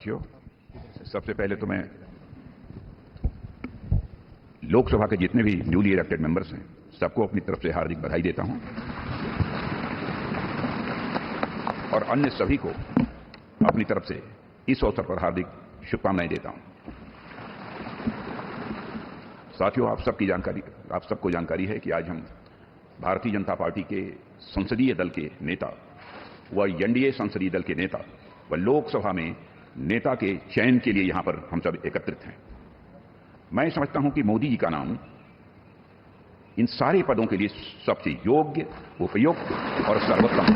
सबसे पहले तो मैं लोकसभा के जितने भी न्यूली इलेक्टेड मेंबर्स हैं सबको अपनी तरफ से हार्दिक बधाई देता हूं और अन्य सभी को अपनी तरफ से इस अवसर पर हार्दिक शुभकामनाएं देता हूं। साथियों, आप सबको जानकारी है कि आज हम भारतीय जनता पार्टी के संसदीय दल के नेता व एनडीए संसदीय दल के नेता व लोकसभा में नेता के चयन के लिए यहां पर हम सब एकत्रित हैं। मैं समझता हूं कि मोदी जी का नाम इन सारे पदों के लिए सबसे योग्य, उपयुक्त और सर्वोत्तम है।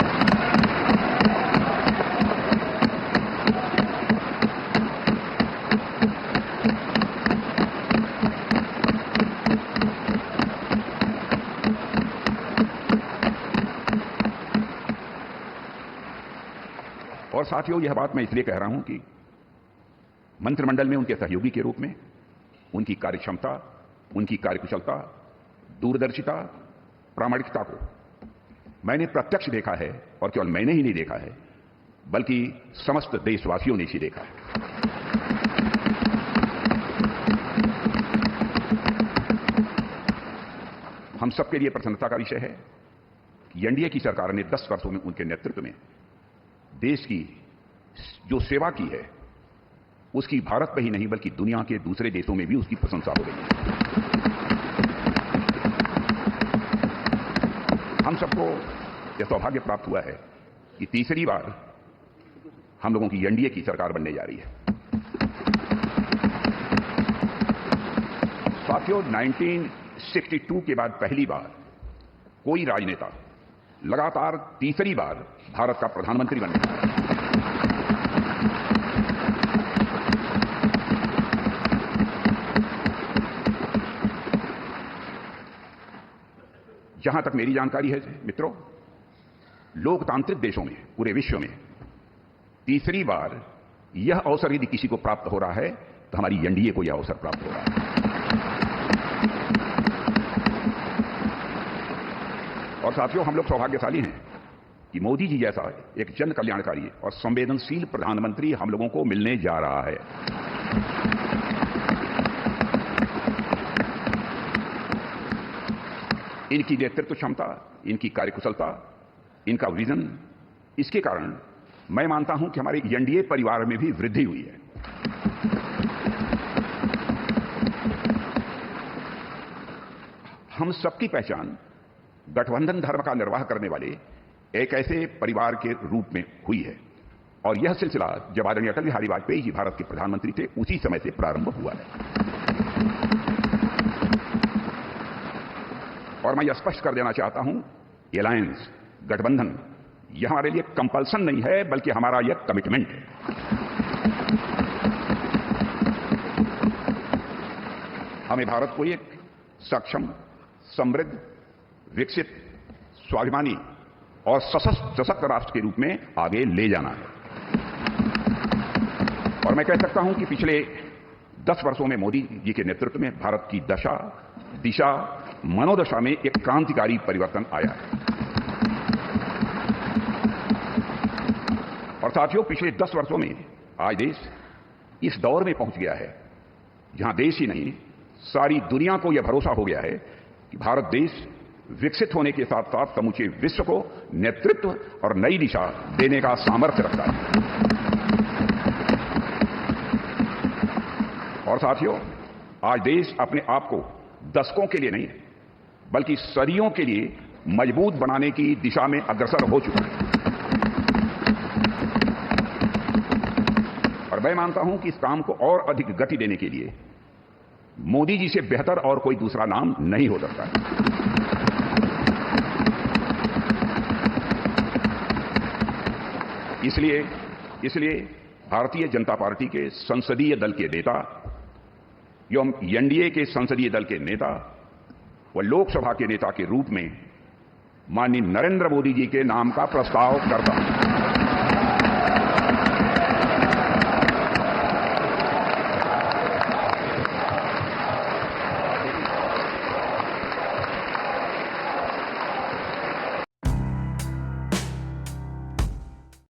और साथियों, यह बात मैं इसलिए कह रहा हूं कि मंत्रिमंडल में उनके सहयोगी के रूप में उनकी कार्यक्षमता, उनकी कार्यकुशलता, दूरदर्शिता, प्रामाणिकता को मैंने प्रत्यक्ष देखा है और केवल मैंने ही नहीं देखा है बल्कि समस्त देशवासियों ने इसे देखा है। हम सबके लिए प्रसन्नता का विषय है कि एनडीए की सरकार ने 10 वर्षों में उनके नेतृत्व में देश की जो सेवा की है उसकी भारत में ही नहीं बल्कि दुनिया के दूसरे देशों में भी उसकी प्रशंसा हो रही है। हम सबको यह सौभाग्य प्राप्त हुआ है कि तीसरी बार हम लोगों की एनडीए की सरकार बनने जा रही है। साथियों, 1962 के बाद पहली बार कोई राजनेता लगातार तीसरी बार भारत का प्रधानमंत्री बनने जा रहा है। जहां तक मेरी जानकारी है मित्रों, लोकतांत्रिक देशों में पूरे विश्व में तीसरी बार यह अवसर यदि किसी को प्राप्त हो रहा है तो हमारी एनडीए को यह अवसर प्राप्त हो रहा है। और साथियों, हम लोग सौभाग्यशाली हैं कि मोदी जी जैसा एक जन कल्याणकारी और संवेदनशील प्रधानमंत्री हम लोगों को मिलने जा रहा है। इनकी नेतृत्व क्षमता, इनकी कार्यकुशलता, इनका विजन, इसके कारण मैं मानता हूं कि हमारे एनडीए परिवार में भी वृद्धि हुई है। हम सबकी पहचान गठबंधन धर्म का निर्वाह करने वाले एक ऐसे परिवार के रूप में हुई है और यह सिलसिला जब आदरणीय अटल बिहारी वाजपेयी जी भारत के प्रधानमंत्री थे उसी समय से प्रारंभ हुआ है। और मैं यह स्पष्ट कर देना चाहता हूं, अलायंस, गठबंधन, यह हमारे लिए कंपल्सन नहीं है बल्कि हमारा यह कमिटमेंट है। हमें भारत को एक सक्षम, समृद्ध, विकसित, स्वाभिमानी और सशक्त राष्ट्र के रूप में आगे ले जाना है। और मैं कह सकता हूं कि पिछले 10 वर्षों में मोदी जी के नेतृत्व में भारत की दशा, दिशा, मनोदशा में एक क्रांतिकारी परिवर्तन आया है। और साथियों, पिछले 10 वर्षों में आज देश इस दौर में पहुंच गया है जहां देश ही नहीं सारी दुनिया को यह भरोसा हो गया है कि भारत देश विकसित होने के साथ साथ समूचे विश्व को नेतृत्व और नई दिशा देने का सामर्थ्य रखता है। और साथियों, आज देश अपने आप को दशकों के लिए नहीं बल्कि सदियों के लिए मजबूत बनाने की दिशा में अग्रसर हो चुका है। और मैं मानता हूं कि इस काम को और अधिक गति देने के लिए मोदी जी से बेहतर और कोई दूसरा नाम नहीं हो सकता है। इसलिए भारतीय जनता पार्टी के संसदीय दल के नेता एवं एनडीए के संसदीय दल के नेता व लोकसभा के नेता के रूप में माननीय नरेंद्र मोदी जी के नाम का प्रस्ताव करता हूं।